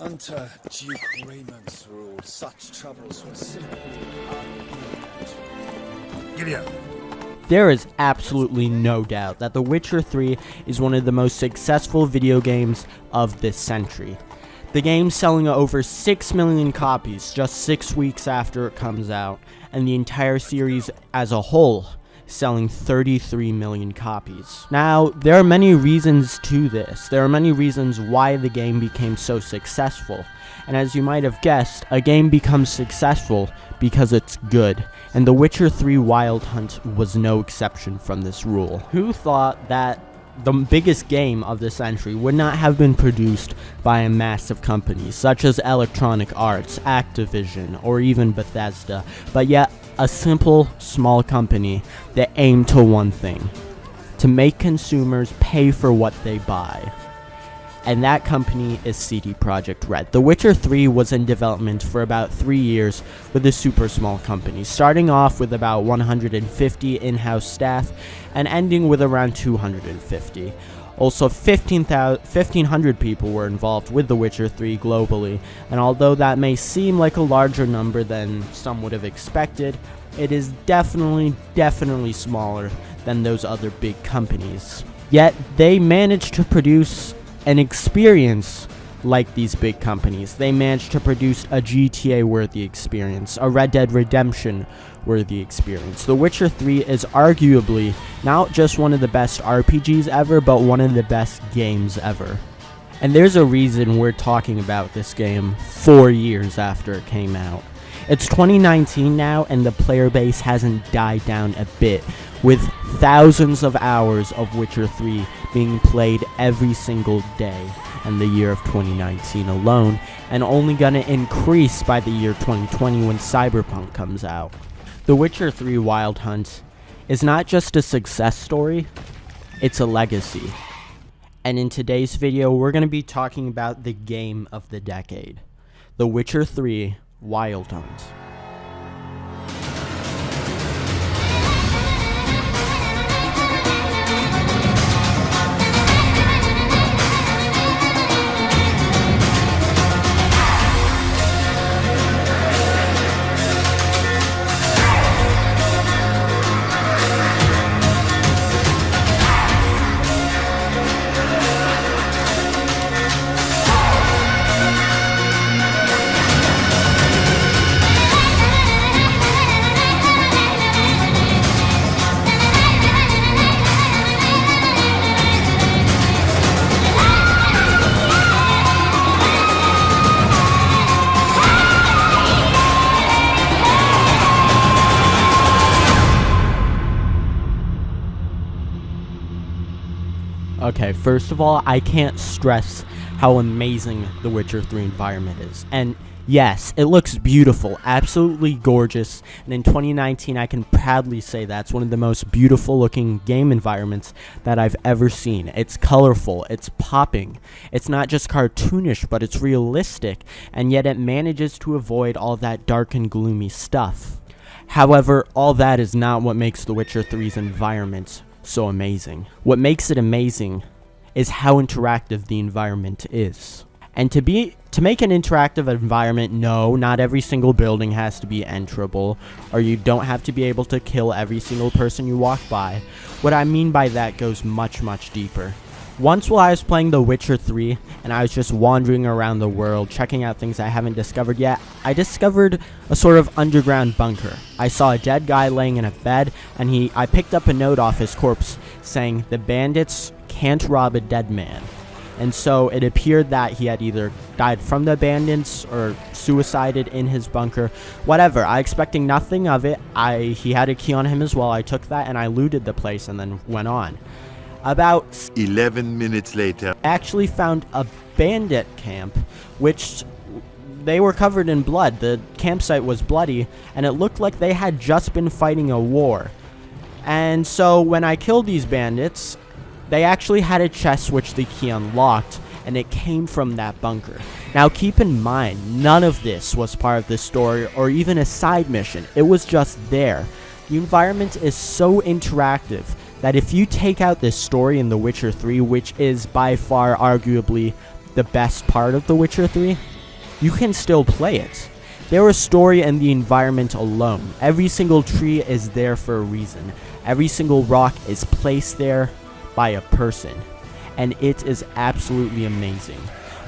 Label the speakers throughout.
Speaker 1: Under Duke Raymond's rule, such troubles were simply unimaginable.
Speaker 2: Giddy up.
Speaker 3: There is absolutely no doubt that The Witcher 3 is one of the most successful video games of this century. The game selling over 6 million copies just 6 weeks after it comes out, and the entire series as a whole selling 33 million copies. Now, there are many reasons to this. There are many reasons why the game became so successful. And as you might have guessed, a game becomes successful because it's good. And The Witcher 3 Wild Hunt was no exception from this rule. Who thought that the biggest game of the century would not have been produced by a massive company such as Electronic Arts, Activision, or even Bethesda, but yet a simple, small company that aimed to one thing: to make consumers pay for what they buy. And that company is CD Projekt Red. The Witcher 3 was in development for about 3 years with a super small company, starting off with about 150 in-house staff and ending with around 250. Also, 1,500 people were involved with The Witcher 3 globally, and although that may seem like a larger number than some would have expected, it is definitely smaller than those other big companies. Yet, they managed to produce an experience like these big companies. They managed to produce a GTA-worthy experience, a Red Dead Redemption-worthy experience. The Witcher 3 is arguably not just one of the best RPGs ever, but one of the best games ever. And there's a reason we're talking about this game 4 years after it came out. It's 2019 now, and the player base hasn't died down a bit, with thousands of hours of Witcher 3 being played every single day in the year of 2019 alone, and only gonna increase by the year 2020 when Cyberpunk comes out. The Witcher 3 Wild Hunt is not just a success story, it's a legacy. And in today's video, we're gonna be talking about the game of the decade, The Witcher 3 Wild Hunt. Okay, first of all, I can't stress how amazing the Witcher 3 environment is. And yes, it looks beautiful, absolutely gorgeous, and in 2019 I can proudly say that's one of the most beautiful looking game environments that I've ever seen. It's colorful, it's popping, it's not just cartoonish, but it's realistic, and yet it manages to avoid all that dark and gloomy stuff. However, all that is not what makes The Witcher 3's environment so amazing. What makes it amazing is how interactive the environment is. And to make an interactive environment, no, not every single building has to be enterable, or you don't have to be able to kill every single person you walk by. What I mean by that goes much deeper. Once while I was playing The Witcher 3, and I was just wandering around the world, checking out things I haven't discovered yet, I discovered a sort of underground bunker. I saw a dead guy laying in a bed, and I picked up a note off his corpse saying, "The bandits can't rob a dead man." And so it appeared that he had either died from the bandits or suicided in his bunker. Whatever, I expecting nothing of it. He had a key on him as well. I took that and I looted the place and then went on. About
Speaker 2: 11 minutes later,
Speaker 3: I actually found a bandit camp, which they were covered in blood. The campsite was bloody, and it looked like they had just been fighting a war. And so when I killed these bandits, they actually had a chest which the key unlocked, and it came from that bunker. Now keep in mind, none of this was part of the story or even a side mission. It was just there. The environment is so interactive that if you take out this story in The Witcher 3, which is by far arguably the best part of The Witcher 3, you can still play it. There is story in the environment alone. Every single tree is there for a reason. Every single rock is placed there by a person. And it is absolutely amazing.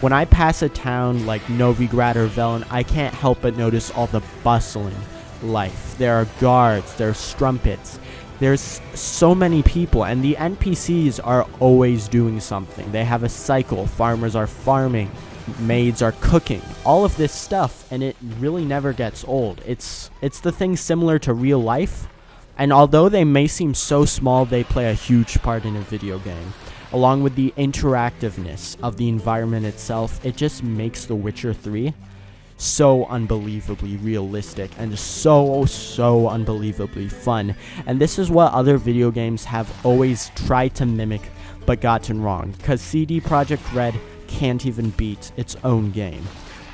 Speaker 3: When I pass a town like Novigrad or Velen, I can't help but notice all the bustling life. There are guards, there are strumpets, there's so many people, and the NPCs are always doing something. They have a cycle, farmers are farming, maids are cooking, all of this stuff, and it really never gets old. It's the thing similar to real life, and although they may seem so small, they play a huge part in a video game. Along with the interactiveness of the environment itself, it just makes The Witcher 3 so unbelievably realistic and so unbelievably fun. And this is what other video games have always tried to mimic but gotten wrong, because CD Projekt Red can't even beat its own game,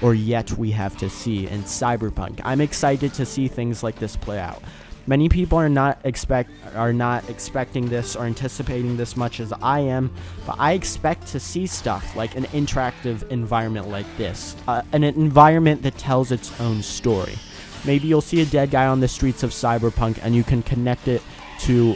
Speaker 3: or yet we have to see in Cyberpunk. I'm excited to see things like this play out. Many people are not expecting this or anticipating this much as I am, but I expect to see stuff like an interactive environment like this, an environment that tells its own story. Maybe you'll see a dead guy on the streets of Cyberpunk and you can connect it to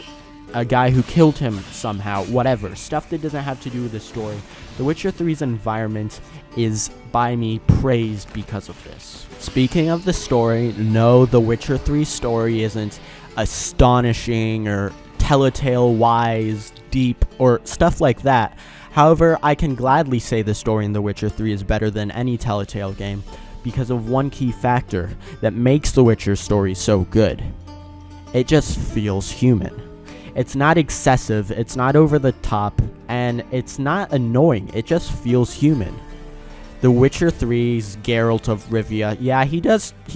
Speaker 3: a guy who killed him somehow, whatever. Stuff that doesn't have to do with the story. The Witcher 3's environment is, by me, praised because of this. Speaking of the story, no, The Witcher 3 story isn't astonishing or Telltale-wise, deep, or stuff like that. However, I can gladly say the story in The Witcher 3 is better than any Telltale game because of one key factor that makes The Witcher story so good. It just feels human. It's not excessive, it's not over the top, and it's not annoying, it just feels human. The Witcher 3's Geralt of Rivia, yeah, he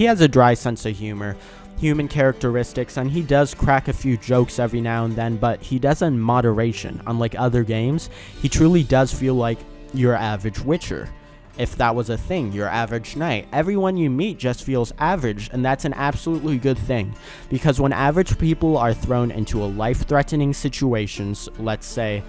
Speaker 3: has a dry sense of humor, human characteristics, and he does crack a few jokes every now and then, but he does in moderation. Unlike other games, he truly does feel like your average Witcher. If that was a thing, your average knight. Everyone you meet just feels average, and that's an absolutely good thing. Because when average people are thrown into a life-threatening situations, let's say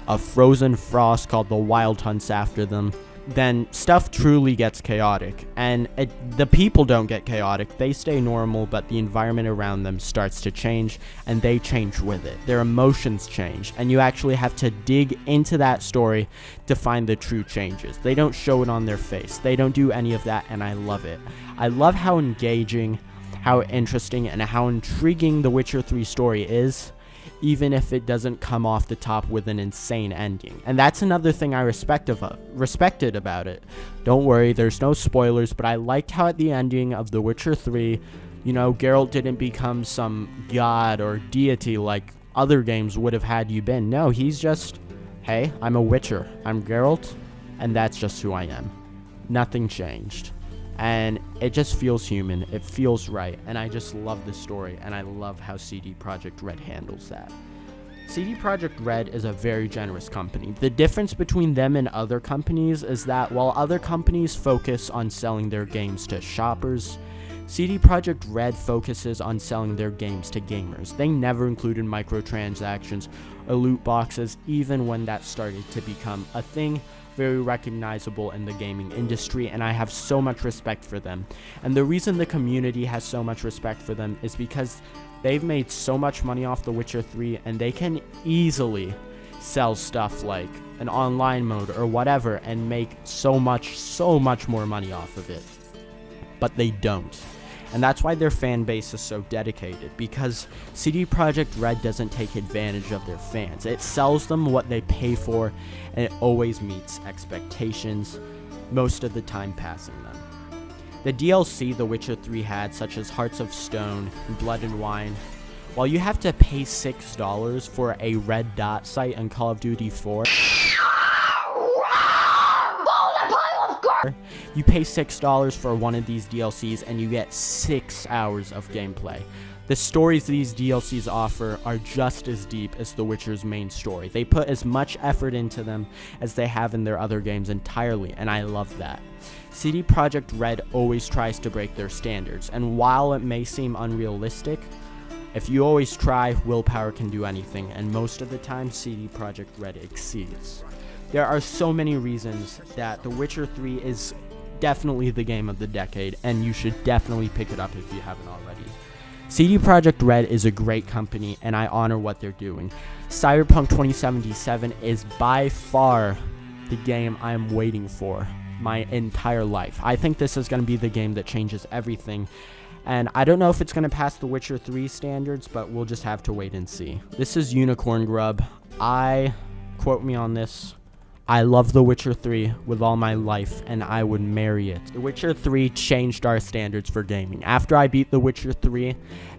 Speaker 3: a frozen frost called the Wild hunts after them, then stuff truly gets chaotic. And the people don't get chaotic, they stay normal, but the environment around them starts to change, and they change with it. Their emotions change, and you actually have to dig into that story to find the true changes. They don't show it on their face. They don't do any of that, and I love it. I love how engaging, how interesting, and how intriguing The Witcher 3 story is, even if it doesn't come off the top with an insane ending. And that's another thing I respected about it. Don't worry, there's no spoilers, but I liked how at the ending of The Witcher 3, you know, Geralt didn't become some god or deity like other games would have had you been. No, he's just, hey, I'm a Witcher, I'm Geralt, and that's just who I am. Nothing changed. And it just feels human, it feels right, and I just love the story, and I love how CD Projekt Red handles that. CD Projekt Red is a very generous company. The difference between them and other companies is that while other companies focus on selling their games to shoppers, CD Projekt Red focuses on selling their games to gamers. They never included microtransactions or loot boxes, even when that started to become a thing very recognizable in the gaming industry, and I have so much respect for them. And the reason the community has so much respect for them is because they've made so much money off The Witcher 3, and they can easily sell stuff like an online mode or whatever and make so much more money off of it. But they don't. And that's why their fan base is so dedicated, because CD Projekt Red doesn't take advantage of their fans. It sells them what they pay for, and it always meets expectations, most of the time passing them. The DLC The Witcher 3 had, such as Hearts of Stone and Blood and Wine, while you have to pay $6 for a red dot site in Call of Duty 4, you pay $6 for one of these DLCs and you get 6 hours of gameplay. The stories these DLCs offer are just as deep as The Witcher's main story. They put as much effort into them as they have in their other games entirely, and I love that. CD Projekt Red always tries to break their standards, and while it may seem unrealistic, if you always try, willpower can do anything, and most of the time CD Projekt Red exceeds. There are so many reasons that The Witcher 3 is definitely the game of the decade, and you should definitely pick it up if you haven't already. CD Projekt Red is a great company, and I honor what they're doing. Cyberpunk 2077 is by far the game I'm waiting for my entire life. I think this is going to be the game that changes everything, and I don't know if it's going to pass The Witcher 3 standards, but we'll just have to wait and see. This is Unicorn Grub. Quote me on this, I love The Witcher 3 with all my life, and I would marry it. The Witcher 3 changed our standards for gaming. After I beat The Witcher 3,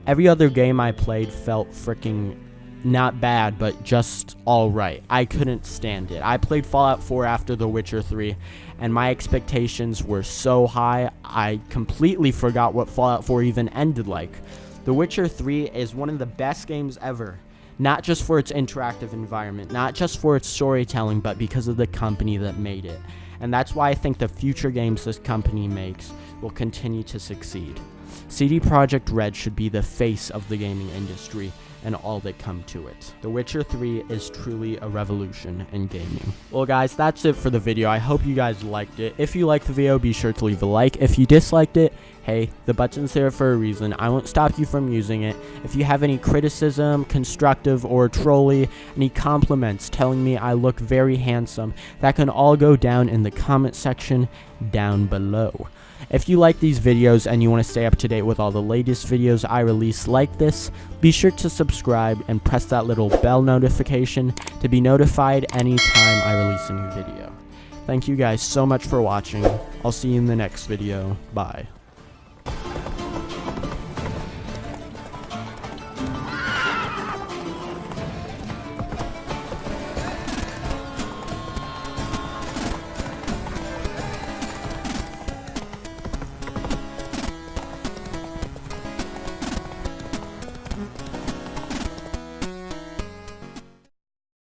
Speaker 3: every other game I played felt freaking not bad, but just alright. I couldn't stand it. I played Fallout 4 after The Witcher 3, and my expectations were so high, I completely forgot what Fallout 4 even ended like. The Witcher 3 is one of the best games ever. Not just for its interactive environment, not just for its storytelling, but because of the company that made it. And that's why I think the future games this company makes will continue to succeed. CD Projekt Red should be the face of the gaming industry and all that come to it. The Witcher 3 is truly a revolution in gaming. Well guys, that's it for the video. I hope you guys liked it. If you liked the video, be sure to leave a like. If you disliked it, hey, the button's there for a reason. I won't stop you from using it. If you have any criticism, constructive or trolly, any compliments telling me I look very handsome, that can all go down in the comment section down below. If you like these videos and you want to stay up to date with all the latest videos I release like this, be sure to subscribe and press that little bell notification to be notified anytime I release a new video. Thank you guys so much for watching. I'll see you in the next video. Bye.